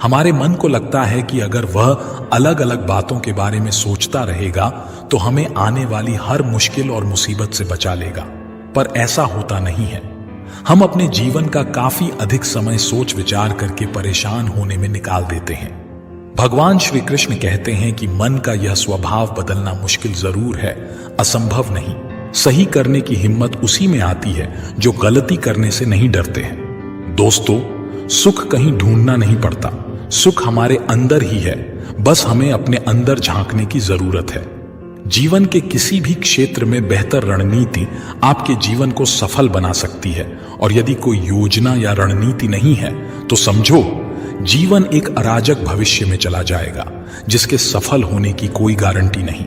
हमारे मन को लगता है कि अगर वह अलग अलग बातों के बारे में सोचता रहेगा तो हमें आने वाली हर मुश्किल और मुसीबत से बचा लेगा, पर ऐसा होता नहीं है। हम अपने जीवन का काफी अधिक समय सोच विचार करके परेशान होने में निकाल देते हैं। भगवान श्री कृष्ण कहते हैं कि मन का यह स्वभाव बदलना मुश्किल जरूर है, असंभव नहीं। सही करने की हिम्मत उसी में आती है जो गलती करने से नहीं डरते हैं। दोस्तों, सुख कहीं ढूंढना नहीं पड़ता, सुख हमारे अंदर ही है। बस हमें अपने अंदर झांकने की जरूरत है। जीवन के किसी भी क्षेत्र में बेहतर रणनीति आपके जीवन को सफल बना सकती है, और यदि कोई योजना या रणनीति नहीं है तो समझो जीवन एक अराजक भविष्य में चला जाएगा जिसके सफल होने की कोई गारंटी नहीं।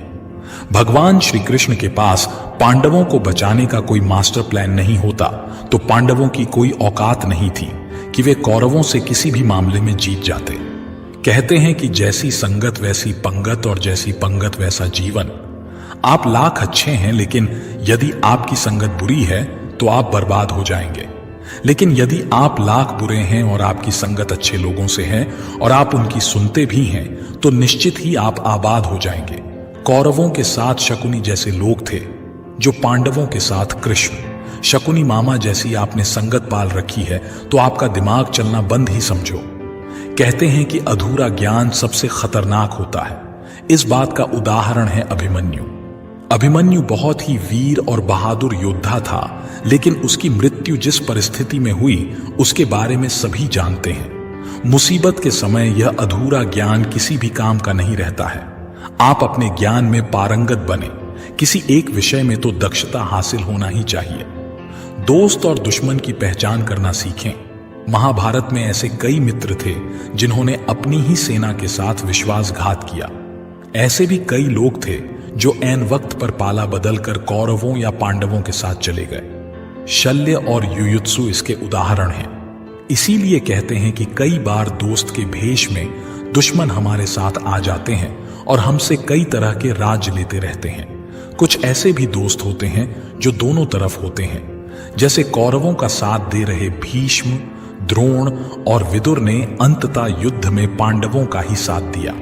भगवान श्री कृष्ण के पास पांडवों को बचाने का कोई मास्टर प्लान नहीं होता तो पांडवों की कोई औकात नहीं थी कि वे कौरवों से किसी भी मामले में जीत जाते। कहते हैं कि जैसी संगत वैसी पंगत और जैसी पंगत वैसा जीवन। आप लाख अच्छे हैं, लेकिन यदि आपकी संगत बुरी है तो आप बर्बाद हो जाएंगे। लेकिन यदि आप लाख बुरे हैं और आपकी संगत अच्छे लोगों से है और आप उनकी सुनते भी हैं तो निश्चित ही आप आबाद हो जाएंगे। कौरवों के साथ शकुनी जैसे लोग थे, जो पांडवों के साथ कृष्ण। शकुनी मामा जैसी आपने संगत पाल रखी है तो आपका दिमाग चलना बंद ही समझो। कहते हैं कि अधूरा ज्ञान सबसे खतरनाक होता है। इस बात का उदाहरण है अभिमन्यु। अभिमन्यु बहुत ही वीर और बहादुर योद्धा था, लेकिन उसकी मृत्यु जिस परिस्थिति में हुई उसके बारे में सभी जानते हैं। मुसीबत के समय यह अधूरा ज्ञान किसी भी काम का नहीं रहता है। आप अपने ज्ञान में पारंगत बने, किसी एक विषय में तो दक्षता हासिल होना ही चाहिए। दोस्त और दुश्मन की पहचान करना सीखें। महाभारत में ऐसे कई मित्र थे जिन्होंने अपनी ही सेना के साथ विश्वासघात किया। ऐसे भी कई लोग थे जो ऐन वक्त पर पाला बदलकर कौरवों या पांडवों के साथ चले गए। शल्य और युयुत्सु इसके उदाहरण हैं। इसीलिए कहते हैं कि कई बार दोस्त के भेष में दुश्मन हमारे साथ आ जाते हैं और हमसे कई तरह के राज्य लेते रहते हैं। कुछ ऐसे भी दोस्त होते हैं जो दोनों तरफ होते हैं, जैसे कौरवों का साथ दे रहे भीष्म, द्रोण और विदुर ने अंततः युद्ध में पांडवों का ही साथ दिया।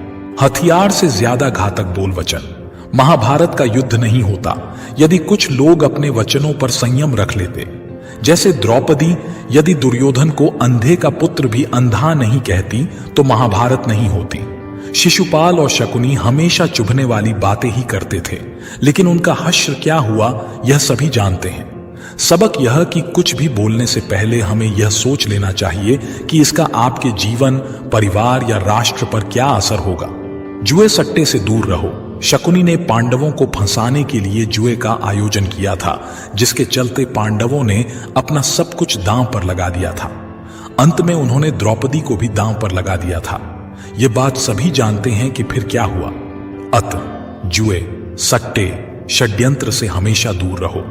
हथियार से ज्यादा घातक बोल वचन। महाभारत का युद्ध नहीं होता यदि कुछ लोग अपने वचनों पर संयम रख लेते। जैसे द्रौपदी यदि दुर्योधन को अंधे का पुत्र भी अंधा नहीं कहती तो महाभारत नहीं होती। शिशुपाल और शकुनी हमेशा चुभने वाली बातें ही करते थे, लेकिन उनका हश्र क्या हुआ यह सभी जानते हैं। सबक यह कि कुछ भी बोलने से पहले हमें यह सोच लेना चाहिए कि इसका आपके जीवन, परिवार या राष्ट्र पर क्या असर होगा। जुए सट्टे से दूर रहो। शकुनी ने पांडवों को फंसाने के लिए जुए का आयोजन किया था, जिसके चलते पांडवों ने अपना सब कुछ दांव पर लगा दिया था। अंत में उन्होंने द्रौपदी को भी दांव पर लगा दिया था। ये बात सभी जानते हैं कि फिर क्या हुआ। अतः जुए, सट्टे, षड्यंत्र से हमेशा दूर रहो।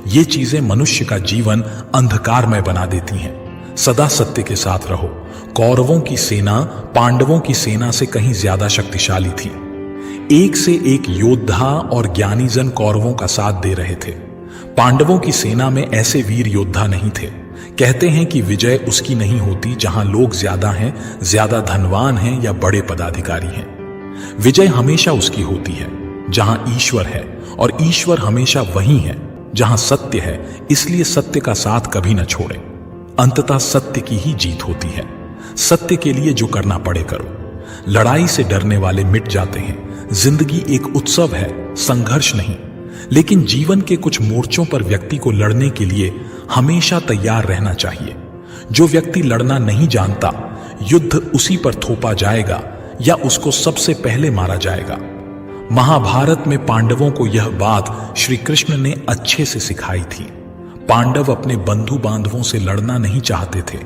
ये चीजें मनुष्य का जीवन अंधकारमय बना देती हैं। सदा सत्य के साथ रहो। कौरवों की सेना पांडवों की सेना से कहीं ज्यादा शक्तिशाली थी। एक से एक योद्धा और ज्ञानीजन कौरवों का साथ दे रहे थे। पांडवों की सेना में ऐसे वीर योद्धा नहीं थे। कहते हैं कि विजय उसकी नहीं होती जहां लोग ज्यादा हैं, ज्यादा धनवान हैं या बड़े पदाधिकारी हैं। विजय हमेशा उसकी होती है जहां ईश्वर है, और ईश्वर हमेशा वही है जहां सत्य है। इसलिए सत्य का साथ कभी न छोड़ें। अंततः सत्य की ही जीत होती है। सत्य के लिए जो करना पड़े करो। लड़ाई से डरने वाले मिट जाते हैं। जिंदगी एक उत्सव है, संघर्ष नहीं। लेकिन जीवन के कुछ मोर्चों पर व्यक्ति को लड़ने के लिए हमेशा तैयार रहना चाहिए। जो व्यक्ति लड़ना नहीं जानता, युद्ध उसी पर थोपा जाएगा या उसको सबसे पहले मारा जाएगा। महाभारत में पांडवों को यह बात श्री कृष्ण ने अच्छे से सिखाई थी। पांडव अपने बंधु बांधवों से लड़ना नहीं चाहते थे,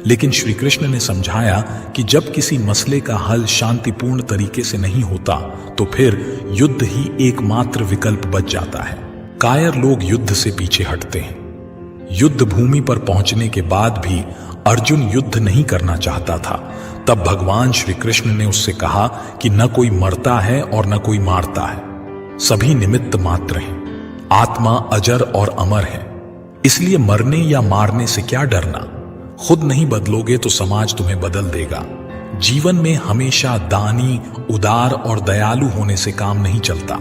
लेकिन श्री कृष्ण ने समझाया कि जब किसी मसले का हल शांतिपूर्ण तरीके से नहीं होता तो फिर युद्ध ही एकमात्र विकल्प बच जाता है। कायर लोग युद्ध से पीछे हटते हैं। युद्ध भूमि पर पहुंचने के बाद भी अर्जुन युद्ध नहीं करना चाहता था। तब भगवान श्री कृष्ण ने उससे कहा कि न कोई मरता है और न कोई मारता है, सभी निमित्त मात्र हैं। आत्मा अजर और अमर है, इसलिए मरने या मारने से क्या डरना। खुद नहीं बदलोगे तो समाज तुम्हें बदल देगा। जीवन में हमेशा दानी, उदार और दयालु होने से काम नहीं चलता।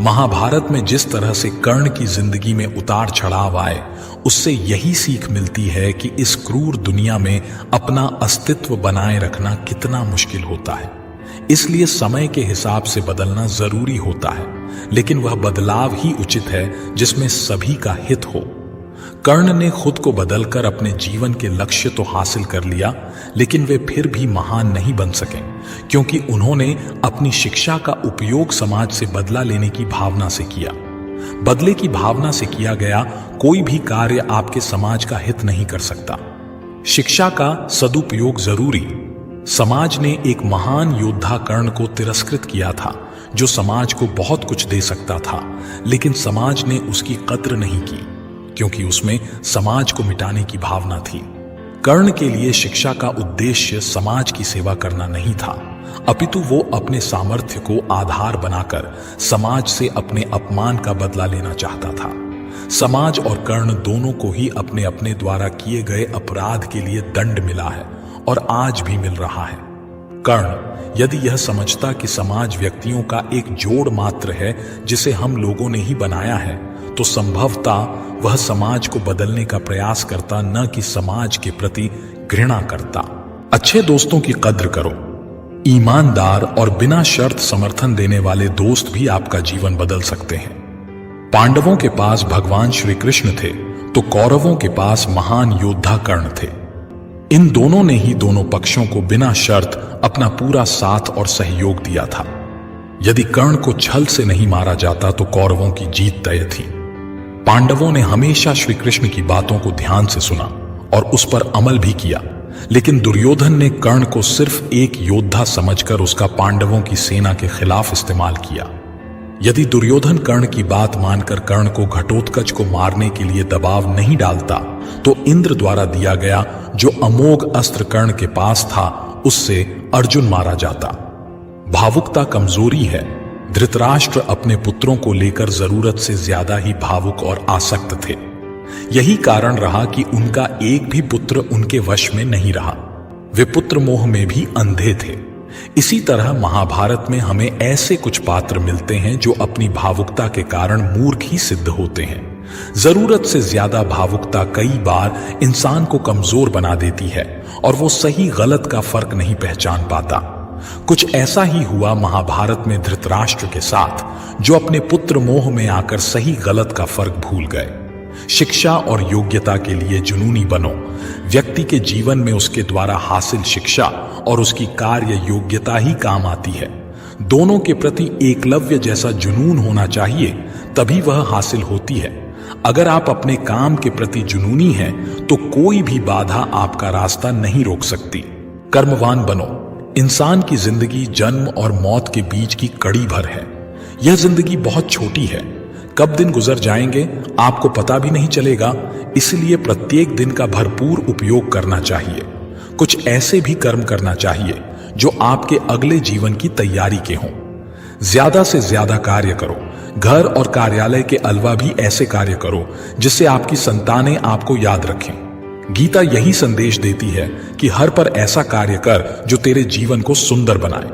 महाभारत में जिस तरह से कर्ण की जिंदगी में उतार चढ़ाव आए, उससे यही सीख मिलती है कि इस क्रूर दुनिया में अपना अस्तित्व बनाए रखना कितना मुश्किल होता है। इसलिए समय के हिसाब से बदलना जरूरी होता है, लेकिन वह बदलाव ही उचित है जिसमें सभी का हित हो। कर्ण ने खुद को बदलकर अपने जीवन के लक्ष्य तो हासिल कर लिया, लेकिन वे फिर भी महान नहीं बन सके, क्योंकि उन्होंने अपनी शिक्षा का उपयोग समाज से बदला लेने की भावना से किया। बदले की भावना से किया गया कोई भी कार्य आपके समाज का हित नहीं कर सकता। शिक्षा का सदुपयोग जरूरी। समाज ने एक महान योद्धा कर्ण को तिरस्कृत किया था, जो समाज को बहुत कुछ दे सकता था, लेकिन समाज ने उसकी कद्र नहीं की, क्योंकि उसमें समाज को मिटाने की भावना थी। कर्ण के लिए शिक्षा का उद्देश्य समाज की सेवा करना नहीं था, अपितु वो अपने सामर्थ्य को आधार बनाकर समाज से अपने अपमान का बदला लेना चाहता था। समाज और कर्ण दोनों को ही अपने अपने द्वारा किए गए अपराध के लिए दंड मिला है और आज भी मिल रहा है। कर्ण यदि यह समझता कि समाज व्यक्तियों का एक जोड़ मात्र है जिसे हम लोगों ने ही बनाया है, तो संभवतः वह समाज को बदलने का प्रयास करता, न कि समाज के प्रति घृणा करता। अच्छे दोस्तों की कद्र करो। ईमानदार और बिना शर्त समर्थन देने वाले दोस्त भी आपका जीवन बदल सकते हैं। पांडवों के पास भगवान श्री कृष्ण थे, तो कौरवों के पास महान योद्धा कर्ण थे। इन दोनों ने ही दोनों पक्षों को बिना शर्त अपना पूरा साथ और सहयोग दिया था। यदि कर्ण को छल से नहीं मारा जाता तो कौरवों की जीत तय थी। पांडवों ने हमेशा श्री कृष्ण की बातों को ध्यान से सुना और उस पर अमल भी किया, लेकिन दुर्योधन ने कर्ण को सिर्फ एक योद्धा समझकर उसका पांडवों की सेना के खिलाफ इस्तेमाल किया। यदि दुर्योधन कर्ण की बात मानकर कर्ण को घटोत्कच को मारने के लिए दबाव नहीं डालता, तो इंद्र द्वारा दिया गया जो अमोघ अस्त्र कर्ण के पास था, उससे अर्जुन मारा जाता। भावुकता कमजोरी है। धृतराष्ट्र अपने पुत्रों को लेकर जरूरत से ज्यादा ही भावुक और आसक्त थे। यही कारण रहा कि उनका एक भी पुत्र उनके वश में नहीं रहा। वे पुत्र मोह में भी अंधे थे। इसी तरह महाभारत में हमें ऐसे कुछ पात्र मिलते हैं जो अपनी भावुकता के कारण मूर्ख ही सिद्ध होते हैं। जरूरत से ज्यादा भावुकता कई बार इंसान को कमजोर बना देती है और वो सही गलत का फर्क नहीं पहचान पाता। कुछ ऐसा ही हुआ महाभारत में धृतराष्ट्र के साथ, जो अपने पुत्र मोह में आकर सही गलत का फर्क भूल गए। शिक्षा और योग्यता के लिए जुनूनी बनो। व्यक्ति के जीवन में उसके द्वारा हासिल शिक्षा और उसकी कार्य योग्यता ही काम आती है। दोनों के प्रति एकलव्य जैसा जुनून होना चाहिए, तभी वह हासिल होती है। अगर आप अपने काम के प्रति जुनूनी हैं, तो कोई भी बाधा आपका रास्ता नहीं रोक सकती। कर्मवान बनो। इंसान की जिंदगी जन्म और मौत के बीच की कड़ी भर है। यह जिंदगी बहुत छोटी है। कब दिन गुजर जाएंगे आपको पता भी नहीं चलेगा, इसलिए प्रत्येक दिन का भरपूर उपयोग करना चाहिए। कुछ ऐसे भी कर्म करना चाहिए जो आपके अगले जीवन की तैयारी के हों। ज्यादा से ज्यादा कार्य करो। घर और कार्यालय के अलावा भी ऐसे कार्य करो जिससे आपकी संतानें आपको याद रखें। गीता यही संदेश देती है कि हर पर ऐसा कार्य कर जो तेरे जीवन को सुंदर बनाए।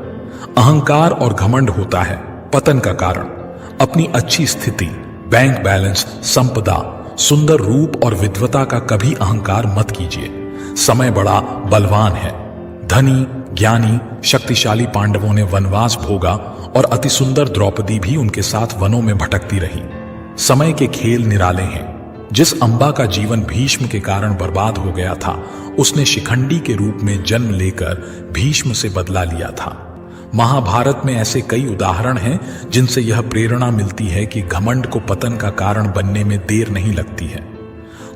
अहंकार और घमंड होता है पतन का कारण। अपनी अच्छी स्थिति, बैंक बैलेंस, संपदा, सुंदर रूप और विद्वता का कभी अहंकार मत कीजिए। समय बड़ा बलवान है। धनी, ज्ञानी, शक्तिशाली पांडवों ने वनवास भोगा और अति सुंदर द्रौपदी भी उनके साथ वनों में भटकती रही। समय के खेल निराले हैं। जिस अंबा का जीवन भीष्म के कारण बर्बाद हो गया था, उसने शिखंडी के रूप में जन्म लेकर भीष्म से बदला लिया था। महाभारत में ऐसे कई उदाहरण हैं जिनसे यह प्रेरणा मिलती है कि घमंड को पतन का कारण बनने में देर नहीं लगती है।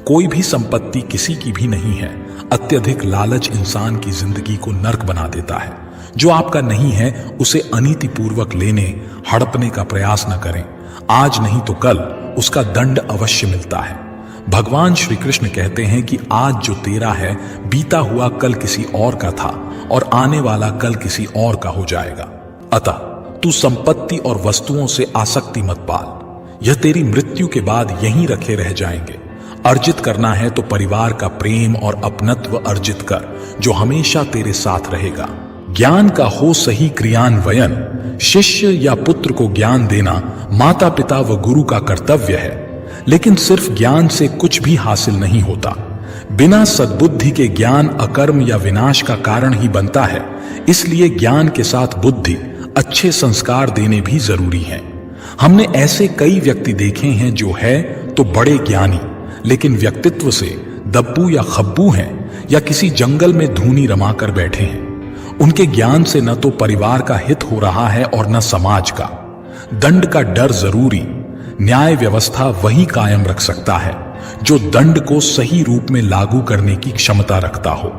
कोई भी संपत्ति किसी की भी नहीं है। अत्यधिक लालच इंसान की जिंदगी को नर्क बना देता है। जो आपका नहीं है उसे अनीतिपूर्वक लेने, हड़पने का प्रयास न करें। आज नहीं तो कल उसका दंड अवश्य मिलता है। भगवान श्री कृष्ण कहते हैं कि आज जो तेरा है, बीता हुआ कल किसी और का था और आने वाला कल किसी और का हो जाएगा। अतः तू संपत्ति और वस्तुओं से आसक्ति मत पाल। यह तेरी मृत्यु के बाद यहीं रखे रह जाएंगे। अर्जित करना है तो परिवार का प्रेम और अपनत्व अर्जित कर, जो हमेशा तेरे साथ रहेगा। ज्ञान का हो सही क्रियान्वयन। शिष्य या पुत्र को ज्ञान देना माता पिता व गुरु का कर्तव्य है, लेकिन सिर्फ ज्ञान से कुछ भी हासिल नहीं होता। बिना सद्बुद्धि के ज्ञान अकर्म या विनाश का कारण ही बनता है। इसलिए ज्ञान के साथ बुद्धि, अच्छे संस्कार देने भी जरूरी हैं। हमने ऐसे कई व्यक्ति देखे हैं जो है तो बड़े ज्ञानी, लेकिन व्यक्तित्व से दब्बू या खब्बू हैं या किसी जंगल में धूनी रमाकर बैठे हैं। उनके ज्ञान से न तो परिवार का हित हो रहा है और न समाज का। दंड का डर जरूरी, न्याय व्यवस्था वही कायम रख सकता है जो दंड को सही रूप में लागू करने की क्षमता रखता हो।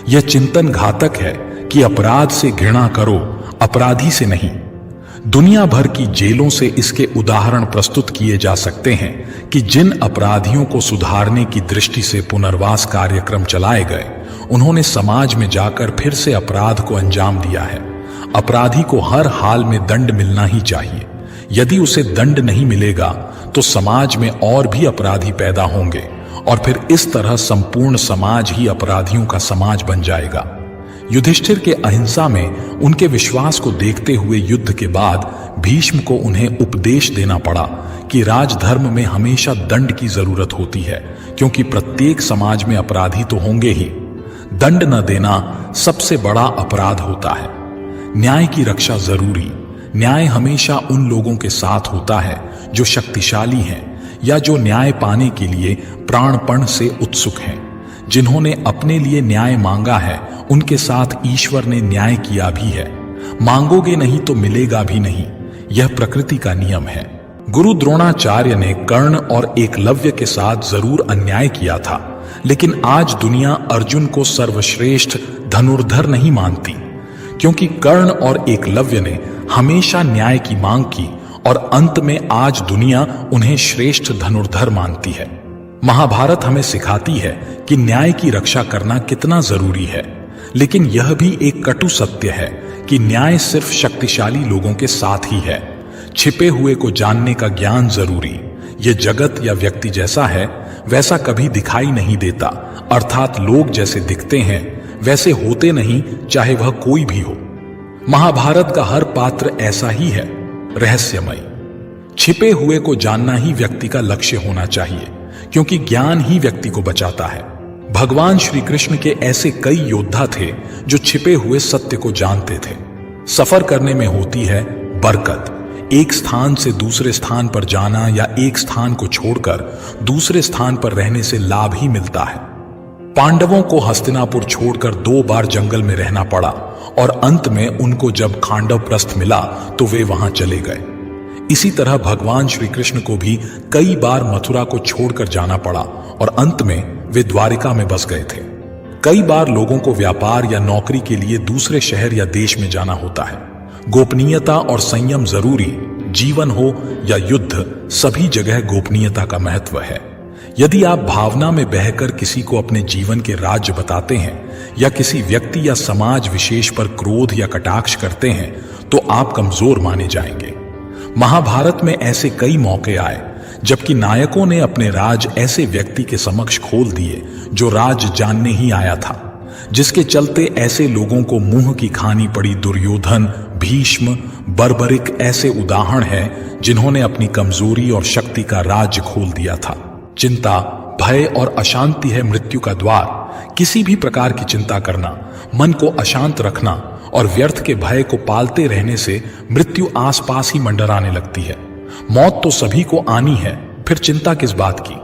यह चिंतन घातक है कि अपराध से घृणा करो, अपराधी से नहीं। दुनिया भर की जेलों से इसके उदाहरण प्रस्तुत किए जा सकते हैं कि जिन अपराधियों को सुधारने की दृष्टि से पुनर्वास कार्यक्रम चलाए गए, उन्होंने समाज में जाकर फिर से अपराध को अंजाम दिया है। अपराधी को हर हाल में दंड मिलना ही चाहिए। यदि उसे दंड नहीं मिलेगा तो समाज में और भी अपराधी पैदा होंगे और फिर इस तरह संपूर्ण समाज ही अपराधियों का समाज बन जाएगा। युधिष्ठिर के अहिंसा में उनके विश्वास को देखते हुए युद्ध के बाद भीष्म को उन्हें उपदेश देना पड़ा कि राजधर्म में हमेशा दंड की जरूरत होती है, क्योंकि प्रत्येक समाज में अपराधी तो होंगे ही। दंड न देना सबसे बड़ा अपराध होता है। न्याय की रक्षा जरूरी। न्याय हमेशा उन लोगों के साथ होता है जो शक्तिशाली हैं या जो न्याय पाने के लिए प्राणपण से उत्सुक हैं। जिन्होंने अपने लिए न्याय मांगा है, उनके साथ ईश्वर ने न्याय किया भी है। मांगोगे नहीं तो मिलेगा भी नहीं, यह प्रकृति का नियम है। गुरु द्रोणाचार्य ने कर्ण और एकलव्य के साथ जरूर अन्याय किया था, लेकिन आज दुनिया अर्जुन को सर्वश्रेष्ठ धनुर्धर नहीं मानती, क्योंकि कर्ण और एकलव्य ने हमेशा न्याय की मांग की और अंत में आज दुनिया उन्हें श्रेष्ठ धनुर्धर मानती है। महाभारत हमें सिखाती है कि न्याय की रक्षा करना कितना जरूरी है, लेकिन यह भी एक कटु सत्य है कि न्याय सिर्फ शक्तिशाली लोगों के साथ ही है। छिपे हुए को जानने का ज्ञान जरूरी। यह जगत या व्यक्ति जैसा है वैसा कभी दिखाई नहीं देता, अर्थात लोग जैसे दिखते हैं वैसे होते नहीं, चाहे वह कोई भी हो। महाभारत का हर पात्र ऐसा ही है, रहस्यमय। छिपे हुए को जानना ही व्यक्ति का लक्ष्य होना चाहिए, क्योंकि ज्ञान ही व्यक्ति को बचाता है। भगवान श्री कृष्ण के ऐसे कई योद्धा थे जो छिपे हुए सत्य को जानते थे। सफर करने में होती है बरकत। एक स्थान से दूसरे स्थान पर जाना या एक स्थान को छोड़कर दूसरे स्थान पर रहने से लाभ ही मिलता है। पांडवों को हस्तिनापुर छोड़कर 2 बार जंगल में रहना पड़ा और अंत में उनको जब खांडव प्रस्थ मिला तो वे वहां चले गए। इसी तरह भगवान श्री कृष्ण को भी कई बार मथुरा को छोड़कर जाना पड़ा और अंत में वे द्वारिका में बस गए थे। कई बार लोगों को व्यापार या नौकरी के लिए दूसरे शहर या देश में जाना होता है। गोपनीयता और संयम जरूरी। जीवन हो या युद्ध, सभी जगह गोपनीयता का महत्व है। यदि आप भावना में बहकर किसी को अपने जीवन के राज्य बताते हैं या किसी व्यक्ति या समाज विशेष पर क्रोध या कटाक्ष करते हैं तो आप कमजोर माने जाएंगे। महाभारत में ऐसे कई मौके आए जबकि नायकों ने अपने राज ऐसे व्यक्ति के समक्ष खोल दिए जो राज जानने ही आया था, जिसके चलते ऐसे लोगों को मुंह की खानी पड़ी। दुर्योधन, भीष्म, बर्बरिक ऐसे उदाहरण हैं जिन्होंने अपनी कमजोरी और शक्ति का राज खोल दिया था। चिंता, भय और अशांति है मृत्यु का द्वार। किसी भी प्रकार की चिंता करना, मन को अशांत रखना और व्यर्थ के भय को पालते रहने से मृत्यु आसपास ही मंडराने लगती है। मौत तो सभी को आनी है, फिर चिंता किस बात की?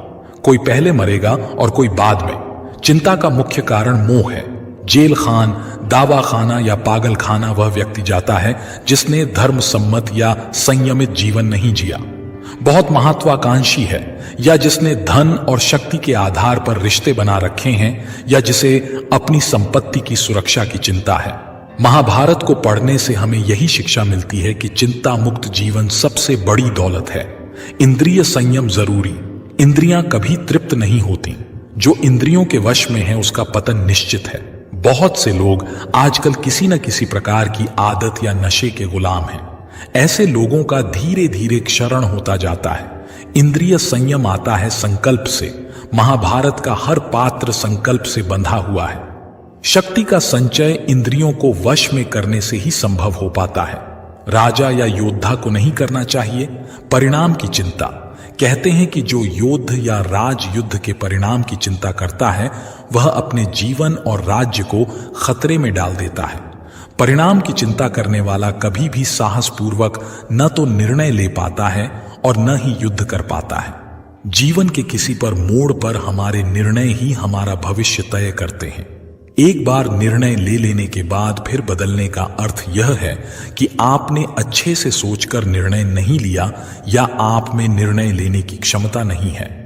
कोई पहले मरेगा और कोई बाद में। चिंता का मुख्य कारण मोह है। जेल खान, दावा खाना या पागल खाना वह व्यक्ति जाता है जिसने धर्म सम्मत या संयमित जीवन नहीं जिया, बहुत महत्वाकांक्षी है, या जिसने धन और शक्ति के आधार पर रिश्ते बना रखे हैं, या जिसे अपनी संपत्ति की सुरक्षा की चिंता है। महाभारत को पढ़ने से हमें यही शिक्षा मिलती है कि चिंता मुक्त जीवन सबसे बड़ी दौलत है। इंद्रिय संयम जरूरी। इंद्रियां कभी तृप्त नहीं होती। जो इंद्रियों के वश में है उसका पतन निश्चित है। बहुत से लोग आजकल किसी न किसी प्रकार की आदत या नशे के गुलाम हैं। ऐसे लोगों का धीरे धीरे क्षरण होता जाता है। इंद्रिय संयम आता है संकल्प से। महाभारत का हर पात्र संकल्प से बंधा हुआ है। शक्ति का संचय इंद्रियों को वश में करने से ही संभव हो पाता है। राजा या योद्धा को नहीं करना चाहिए परिणाम की चिंता। कहते हैं कि जो योद्ध या राज युद्ध के परिणाम की चिंता करता है वह अपने जीवन और राज्य को खतरे में डाल देता है। परिणाम की चिंता करने वाला कभी भी साहसपूर्वक न तो निर्णय ले पाता है और न ही युद्ध कर पाता है। जीवन के किसी पर मोड़ पर हमारे निर्णय ही हमारा भविष्य तय करते हैं। एक बार निर्णय ले लेने के बाद फिर बदलने का अर्थ यह है कि आपने अच्छे से सोचकर निर्णय नहीं लिया या आप में निर्णय लेने की क्षमता नहीं है।